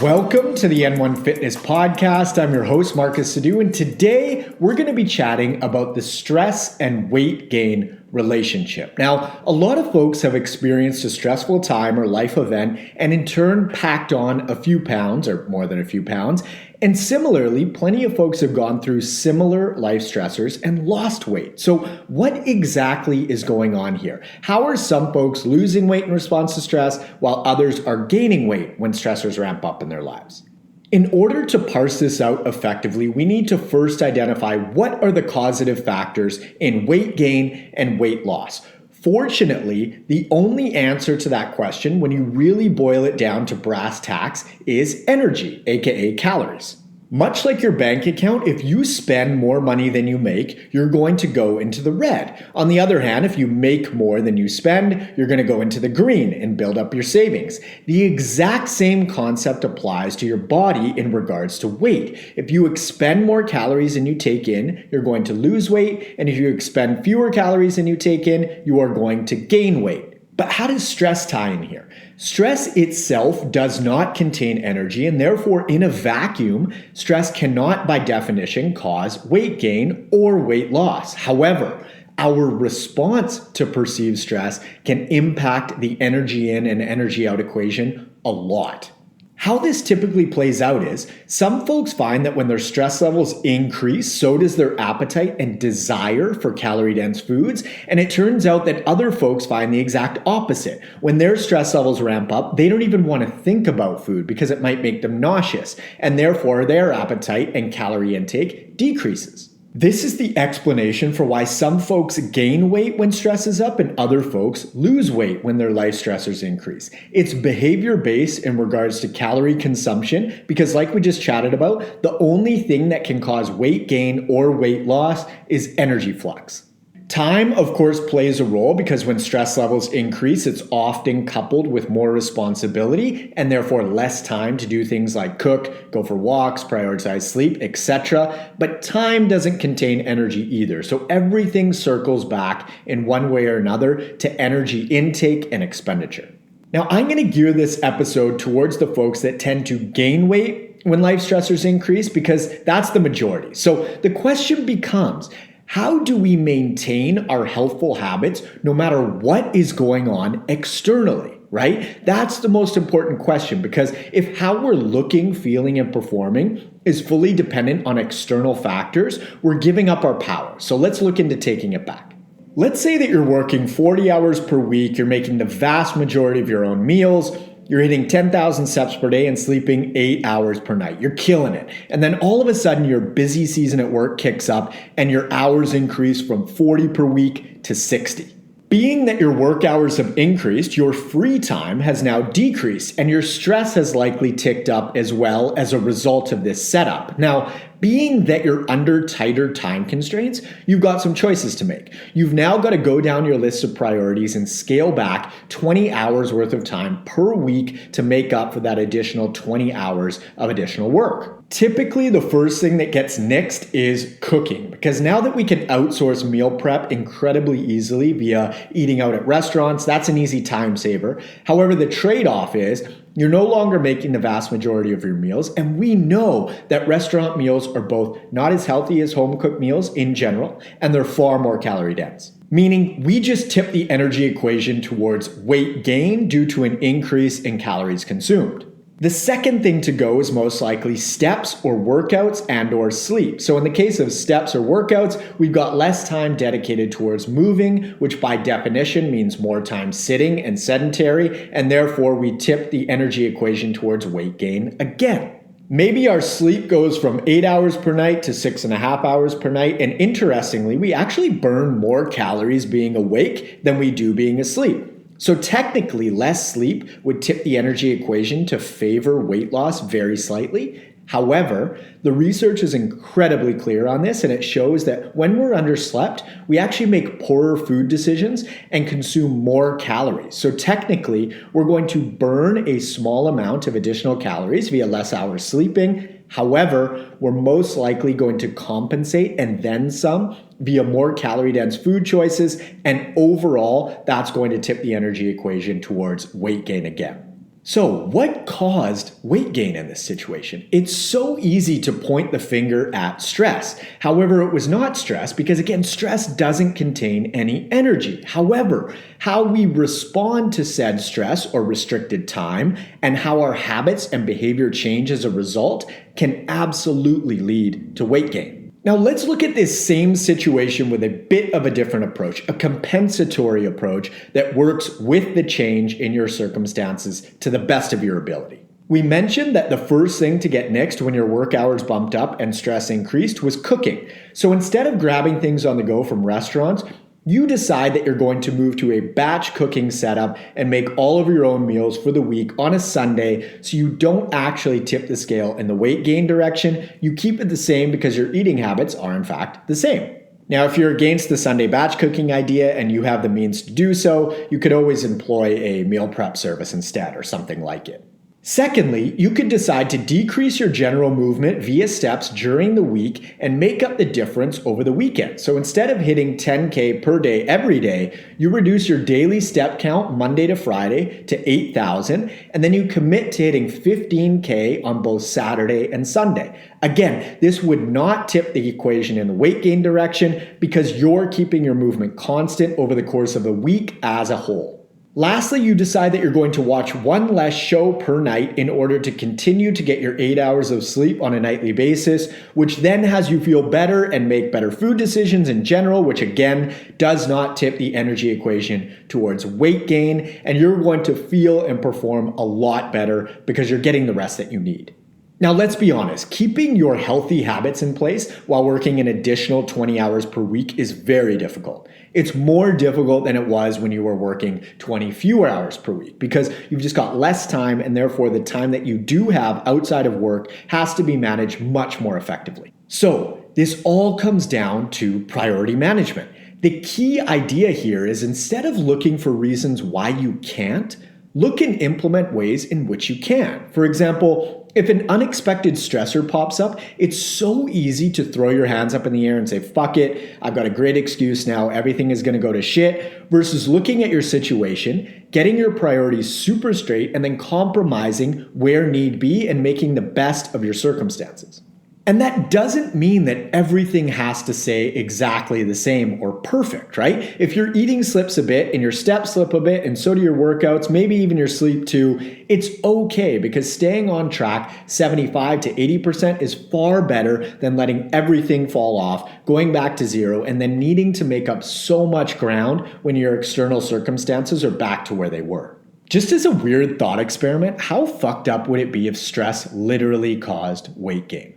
Welcome to the N1 Fitness Podcast. I'm your host, Marcus Sadu, and today we're going to be chatting about the stress and weight gain relationship. Now, a lot of folks have experienced a stressful time or life event and in turn packed on a few pounds or more than a few pounds. And similarly, plenty of folks have gone through similar life stressors and lost weight. So what exactly is going on here? How are some folks losing weight in response to stress while others are gaining weight when stressors ramp up in their lives? In order to parse this out effectively, we need to first identify what are the causative factors in weight gain and weight loss. Fortunately, the only answer to that question, when you really boil it down to brass tacks, is energy, aka calories. Much like your bank account, if you spend more money than you make, you're going to go into the red. On the other hand, if you make more than you spend, you're going to go into the green and build up your savings. The exact same concept applies to your body in regards to weight. If you expend more calories than you take in, you're going to lose weight. And if you expend fewer calories than you take in, you are going to gain weight. But how does stress tie in here? Stress itself does not contain energy, and therefore in a vacuum, stress cannot by definition cause weight gain or weight loss. However, our response to perceived stress can impact the energy in and energy out equation a lot. How this typically plays out is, some folks find that when their stress levels increase, so does their appetite and desire for calorie-dense foods. And it turns out that other folks find the exact opposite. When their stress levels ramp up, they don't even want to think about food because it might make them nauseous. And therefore, their appetite and calorie intake decreases. This is the explanation for why some folks gain weight when stress is up and other folks lose weight when their life stressors increase. It's behavior-based in regards to calorie consumption because, like we just chatted about, the only thing that can cause weight gain or weight loss is energy flux. Time, of course, plays a role because when stress levels increase, it's often coupled with more responsibility and therefore less time to do things like cook, go for walks, prioritize sleep, etc. But time doesn't contain energy either. So everything circles back in one way or another to energy intake and expenditure. Now, I'm going to gear this episode towards the folks that tend to gain weight when life stressors increase because that's the majority. So the question becomes, how do we maintain our healthful habits no matter what is going on externally, right? That's the most important question because if how we're looking, feeling, and performing is fully dependent on external factors, we're giving up our power. So let's look into taking it back. Let's say that you're working 40 hours per week, you're making the vast majority of your own meals, you're hitting 10,000 steps per day and sleeping 8 hours per night. You're killing it. And then all of a sudden your busy season at work kicks up and your hours increase from 40 per week to 60. Being that your work hours have increased, your free time has now decreased and your stress has likely ticked up as well as a result of this setup. Now, being that you're under tighter time constraints, you've got some choices to make. You've now got to go down your list of priorities and scale back 20 hours worth of time per week to make up for that additional 20 hours of additional work. Typically, the first thing that gets nixed is cooking, because now that we can outsource meal prep incredibly easily via eating out at restaurants, that's an easy time saver. However, the trade-off is you're no longer making the vast majority of your meals, and we know that restaurant meals are both not as healthy as home-cooked meals in general, and they're far more calorie dense. Meaning, we just tip the energy equation towards weight gain due to an increase in calories consumed. The second thing to go is most likely steps or workouts and or sleep. So in the case of steps or workouts, we've got less time dedicated towards moving, which by definition means more time sitting and sedentary, and therefore we tip the energy equation towards weight gain again. Maybe our sleep goes from 8 hours per night to 6.5 hours per night, and interestingly, we actually burn more calories being awake than we do being asleep. So technically, less sleep would tip the energy equation to favor weight loss very slightly. However, the research is incredibly clear on this, and it shows that when we're underslept, we actually make poorer food decisions and consume more calories. So technically, we're going to burn a small amount of additional calories via less hours sleeping. However, we're most likely going to compensate and then some via more calorie-dense food choices, and overall, that's going to tip the energy equation towards weight gain again. So, what caused weight gain in this situation? It's so easy to point the finger at stress. However, it was not stress because, again, stress doesn't contain any energy. However, how we respond to said stress or restricted time and how our habits and behavior change as a result can absolutely lead to weight gain. Now let's look at this same situation with a bit of a different approach, a compensatory approach that works with the change in your circumstances to the best of your ability. We mentioned that the first thing to get nixed when your work hours bumped up and stress increased was cooking. So instead of grabbing things on the go from restaurants, you decide that you're going to move to a batch cooking setup and make all of your own meals for the week on a Sunday so you don't actually tip the scale in the weight gain direction. You keep it the same because your eating habits are in fact the same. Now, if you're against the Sunday batch cooking idea and you have the means to do so, you could always employ a meal prep service instead or something like it. Secondly, you could decide to decrease your general movement via steps during the week and make up the difference over the weekend. So instead of hitting 10K per day every day, you reduce your daily step count Monday to Friday to 8,000, and then you commit to hitting 15K on both Saturday and Sunday. Again, this would not tip the equation in the weight gain direction because you're keeping your movement constant over the course of a week as a whole. Lastly, you decide that you're going to watch one less show per night in order to continue to get your 8 hours of sleep on a nightly basis, which then has you feel better and make better food decisions in general, which again does not tip the energy equation towards weight gain, and you're going to feel and perform a lot better because you're getting the rest that you need. Now, let's be honest, keeping your healthy habits in place while working an additional 20 hours per week is very difficult. It's more difficult than it was when you were working 20 fewer hours per week because you've just got less time, and therefore the time that you do have outside of work has to be managed much more effectively. So this all comes down to priority management. The key idea here is instead of looking for reasons why you can't, look and implement ways in which you can. For example, if an unexpected stressor pops up, it's so easy to throw your hands up in the air and say, fuck it, I've got a great excuse now, everything is going to go to shit, versus looking at your situation, getting your priorities super straight, and then compromising where need be and making the best of your circumstances. And that doesn't mean that everything has to stay exactly the same or perfect, right? If your eating slips a bit and your steps slip a bit and so do your workouts, maybe even your sleep too, it's okay because staying on track 75 to 80% is far better than letting everything fall off, going back to zero, and then needing to make up so much ground when your external circumstances are back to where they were. Just as a weird thought experiment, how fucked up would it be if stress literally caused weight gain?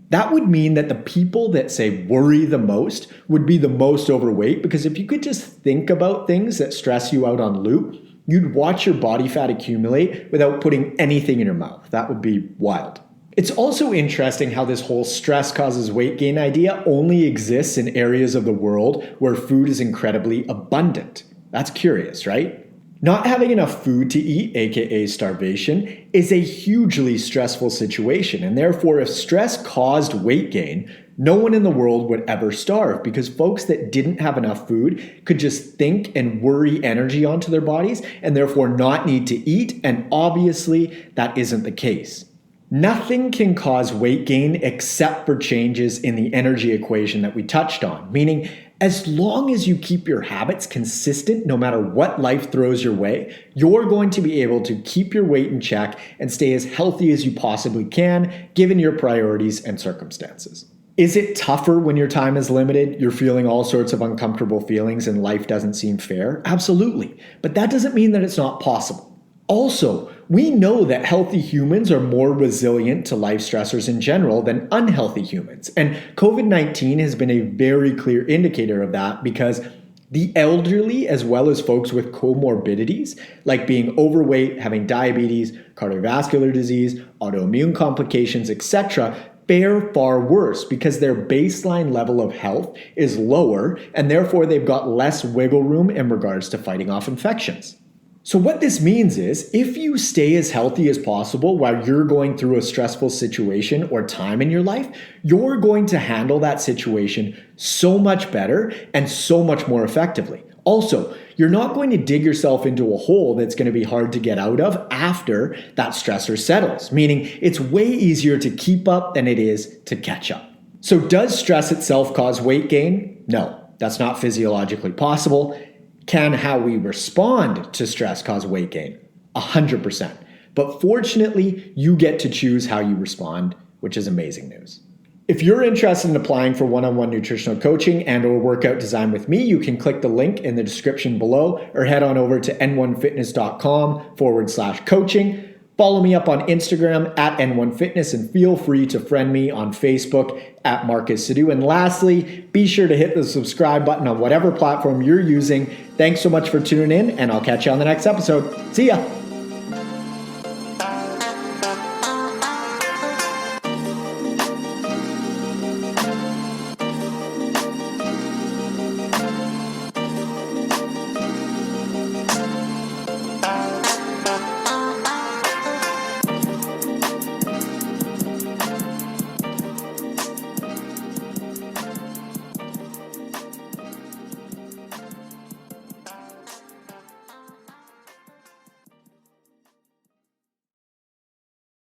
That would mean that the people that say worry the most would be the most overweight, because if you could just think about things that stress you out on loop, you'd watch your body fat accumulate without putting anything in your mouth. That would be wild. It's also interesting how this whole stress causes weight gain idea only exists in areas of the world where food is incredibly abundant. That's curious, right? Not having enough food to eat, aka starvation, is a hugely stressful situation, and therefore if stress caused weight gain, no one in the world would ever starve because folks that didn't have enough food could just think and worry energy onto their bodies and therefore not need to eat, and obviously that isn't the case. Nothing can cause weight gain except for changes in the energy equation that we touched on, meaning as long as you keep your habits consistent, no matter what life throws your way, you're going to be able to keep your weight in check and stay as healthy as you possibly can, given your priorities and circumstances. Is it tougher when your time is limited? You're feeling all sorts of uncomfortable feelings and life doesn't seem fair? Absolutely. But that doesn't mean that it's not possible. Also, we know that healthy humans are more resilient to life stressors in general than unhealthy humans. And COVID-19 has been a very clear indicator of that because the elderly, as well as folks with comorbidities, like being overweight, having diabetes, cardiovascular disease, autoimmune complications, etc., fare far worse because their baseline level of health is lower, and therefore they've got less wiggle room in regards to fighting off infections. So what this means is, if you stay as healthy as possible while you're going through a stressful situation or time in your life, you're going to handle that situation so much better and so much more effectively. Also, you're not going to dig yourself into a hole that's going to be hard to get out of after that stressor settles, meaning it's way easier to keep up than it is to catch up. So does stress itself cause weight gain? No, that's not physiologically possible. Can how we respond to stress cause weight gain? 100%. But fortunately, you get to choose how you respond, which is amazing news. If you're interested in applying for one-on-one nutritional coaching and or workout design with me, you can click the link in the description below or head on over to n1fitness.com/coaching. Follow me up on Instagram at n1fitness and feel free to friend me on Facebook at Marcus Sadhu. And lastly, be sure to hit the subscribe button on whatever platform you're using. Thanks so much for tuning in, and I'll catch you on the next episode. See ya.